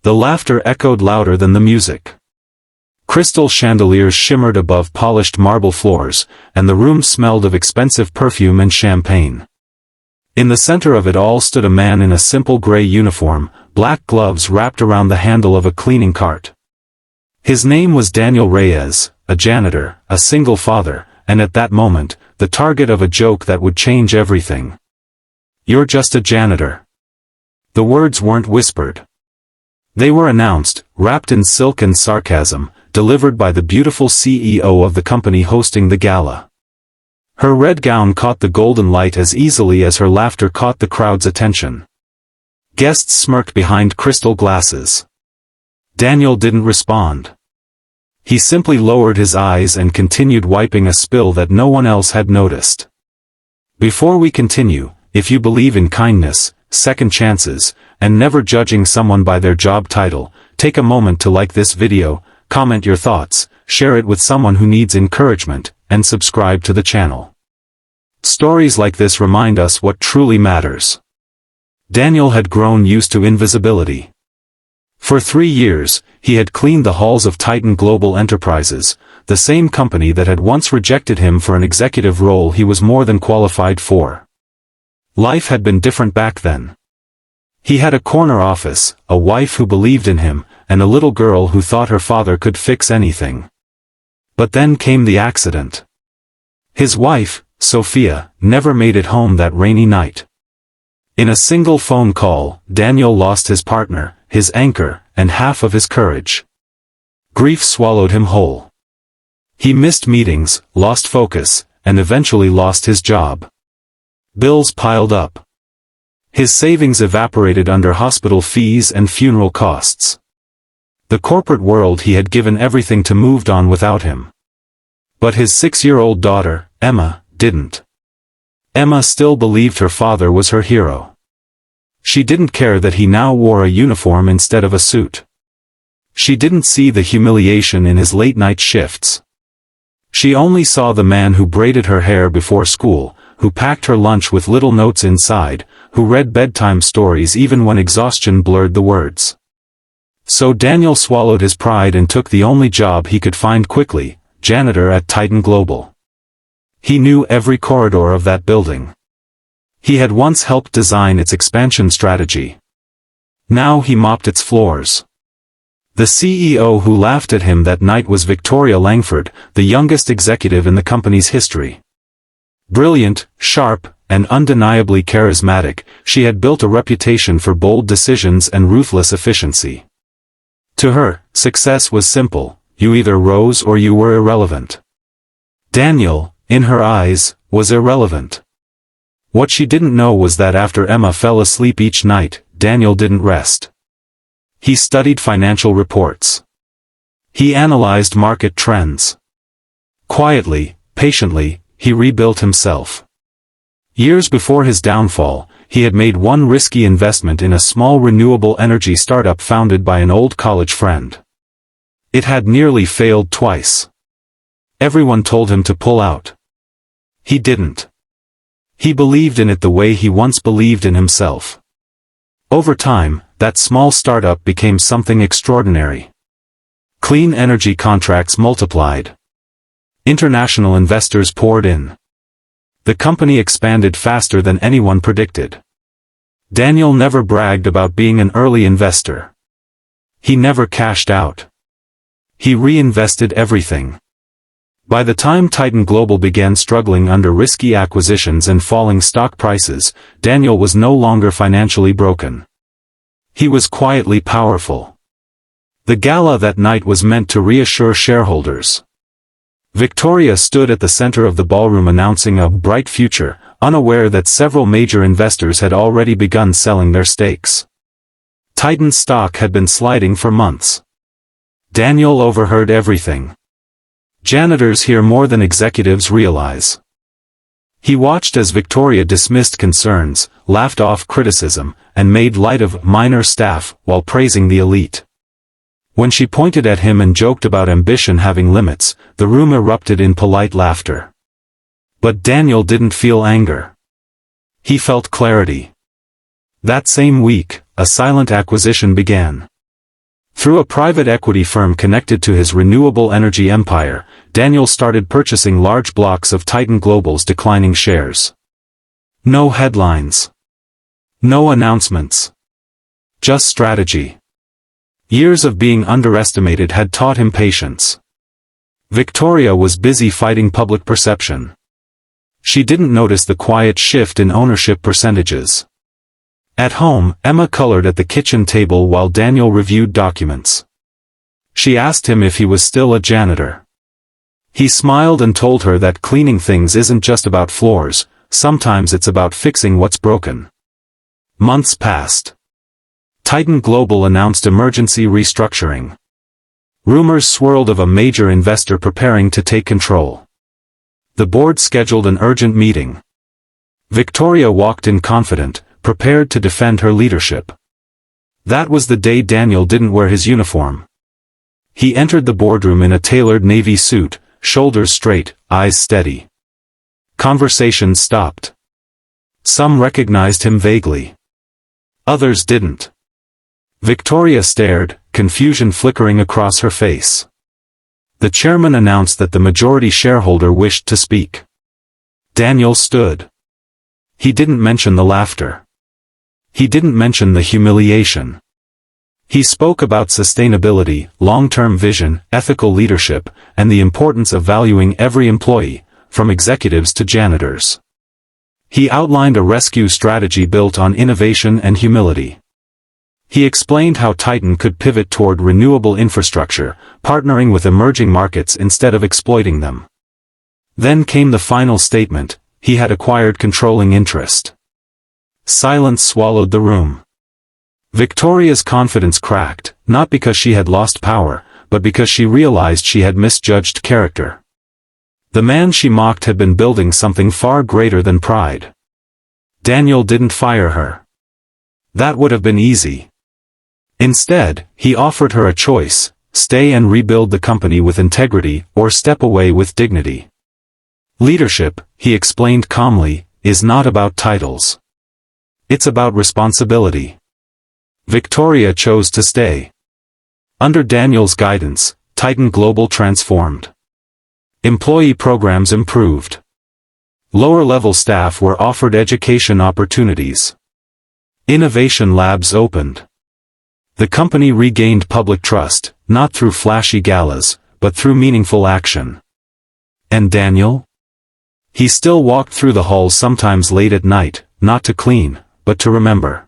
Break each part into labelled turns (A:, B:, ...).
A: The laughter echoed louder than the music. Crystal chandeliers shimmered above polished marble floors, and the room smelled of expensive perfume and champagne. In the center of it all stood a man in a simple gray uniform, black gloves wrapped around the handle of a cleaning cart. His name was Daniel Reyes, a janitor, a single father, and at that moment, the target of a joke that would change everything. "You're just a janitor." The words weren't whispered. They were announced, wrapped in silk and sarcasm, delivered by the beautiful CEO of the company hosting the gala. Her red gown caught the golden light as easily as her laughter caught the crowd's attention. Guests smirked behind crystal glasses. Daniel didn't respond. He simply lowered his eyes and continued wiping a spill that no one else had noticed. Before we continue, if you believe in kindness, second chances, and never judging someone by their job title, take a moment to like this video, comment your thoughts, share it with someone who needs encouragement, and subscribe to the channel. Stories like this remind us what truly matters. Daniel had grown used to invisibility. For 3 years, he had cleaned the halls of Titan Global Enterprises, the same company that had once rejected him for an executive role he was more than qualified for. Life had been different back then. He had a corner office, a wife who believed in him, and a little girl who thought her father could fix anything. But then came the accident. His wife, Sophia, never made it home that rainy night. In a single phone call, Daniel lost his partner, his anchor, and half of his courage. Grief swallowed him whole. He missed meetings, lost focus, and eventually lost his job. Bills piled up. His savings evaporated under hospital fees and funeral costs. The corporate world he had given everything to moved on without him. But his 6-year-old daughter, Emma, didn't. Emma still believed her father was her hero. She didn't care that he now wore a uniform instead of a suit. She didn't see the humiliation in his late-night shifts. She only saw the man who braided her hair before school, who packed her lunch with little notes inside, who read bedtime stories even when exhaustion blurred the words. So Daniel swallowed his pride and took the only job he could find quickly, janitor at Titan Global. He knew every corridor of that building. He had once helped design its expansion strategy. Now he mopped its floors. The CEO who laughed at him that night was Victoria Langford, the youngest executive in the company's history. Brilliant, sharp, and undeniably charismatic, she had built a reputation for bold decisions and ruthless efficiency. To her, success was simple: you either rose or you were irrelevant. Daniel, in her eyes, was irrelevant. What she didn't know was that after Emma fell asleep each night, Daniel didn't rest. He studied financial reports. He analyzed market trends. Quietly, patiently, he rebuilt himself. Years before his downfall, he had made one risky investment in a small renewable energy startup founded by an old college friend. It had nearly failed twice. Everyone told him to pull out. He didn't. He believed in it the way he once believed in himself. Over time, that small startup became something extraordinary. Clean energy contracts multiplied. International investors poured in. The company expanded faster than anyone predicted. Daniel never bragged about being an early investor. He never cashed out. He reinvested everything. By the time Titan Global began struggling under risky acquisitions and falling stock prices, Daniel was no longer financially broken. He was quietly powerful. The gala that night was meant to reassure shareholders. Victoria stood at the center of the ballroom announcing a bright future, unaware that several major investors had already begun selling their stakes. Titan's stock had been sliding for months. Daniel overheard everything. Janitors hear more than executives realize. He watched as Victoria dismissed concerns, laughed off criticism, and made light of minor staff while praising the elite. When she pointed at him and joked about ambition having limits, the room erupted in polite laughter. But Daniel didn't feel anger. He felt clarity. That same week, a silent acquisition began. Through a private equity firm connected to his renewable energy empire, Daniel started purchasing large blocks of Titan Global's declining shares. No headlines. No announcements. Just strategy. Years of being underestimated had taught him patience. Victoria was busy fighting public perception. She didn't notice the quiet shift in ownership percentages. At home, Emma colored at the kitchen table while Daniel reviewed documents. She asked him if he was still a janitor. He smiled and told her that cleaning things isn't just about floors, sometimes it's about fixing what's broken. Months passed. Titan Global announced emergency restructuring. Rumors swirled of a major investor preparing to take control. The board scheduled an urgent meeting. Victoria walked in confident, prepared to defend her leadership. That was the day Daniel didn't wear his uniform. He entered the boardroom in a tailored navy suit, shoulders straight, eyes steady. Conversations stopped. Some recognized him vaguely. Others didn't. Victoria stared, confusion flickering across her face. The chairman announced that the majority shareholder wished to speak. Daniel stood. He didn't mention the laughter. He didn't mention the humiliation. He spoke about sustainability, long-term vision, ethical leadership, and the importance of valuing every employee, from executives to janitors. He outlined a rescue strategy built on innovation and humility. He explained how Titan could pivot toward renewable infrastructure, partnering with emerging markets instead of exploiting them. Then came the final statement: he had acquired controlling interest. Silence swallowed the room. Victoria's confidence cracked, not because she had lost power, but because she realized she had misjudged character. The man she mocked had been building something far greater than pride. Daniel didn't fire her. That would have been easy. Instead, he offered her a choice: stay and rebuild the company with integrity, or step away with dignity. Leadership, he explained calmly, is not about titles. It's about responsibility. Victoria chose to stay. Under Daniel's guidance, Titan Global transformed. Employee programs improved. Lower-level staff were offered education opportunities. Innovation labs opened. The company regained public trust, not through flashy galas, but through meaningful action. And Daniel? He still walked through the halls sometimes late at night, not to clean, but to remember.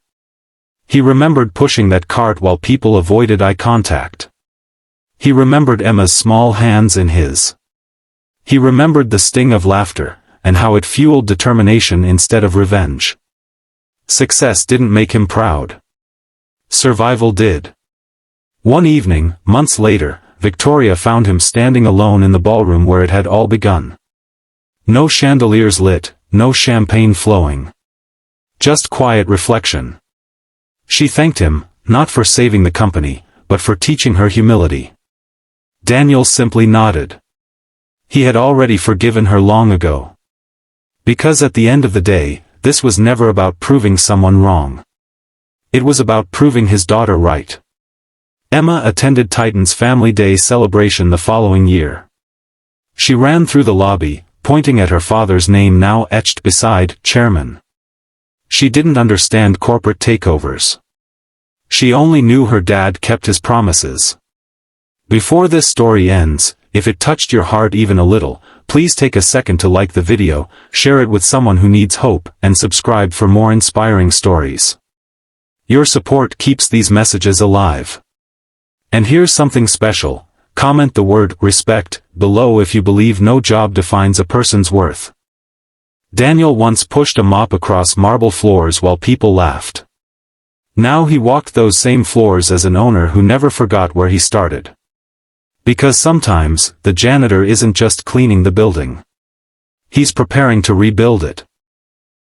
A: He remembered pushing that cart while people avoided eye contact. He remembered Emma's small hands in his. He remembered the sting of laughter, and how it fueled determination instead of revenge. Success didn't make him proud. Survival did. One evening, months later, Victoria found him standing alone in the ballroom where it had all begun. No chandeliers lit, no champagne flowing. Just quiet reflection. She thanked him, not for saving the company, but for teaching her humility. Daniel simply nodded. He had already forgiven her long ago. Because at the end of the day, this was never about proving someone wrong. It was about proving his daughter right. Emma attended Titan's Family Day celebration the following year. She ran through the lobby, pointing at her father's name now etched beside Chairman. She didn't understand corporate takeovers. She only knew her dad kept his promises. Before this story ends, if it touched your heart even a little, please take a second to like the video, share it with someone who needs hope, and subscribe for more inspiring stories. Your support keeps these messages alive. And here's something special: comment the word respect below if you believe no job defines a person's worth. Daniel once pushed a mop across marble floors while people laughed. Now he walked those same floors as an owner who never forgot where he started. Because sometimes, the janitor isn't just cleaning the building. He's preparing to rebuild it.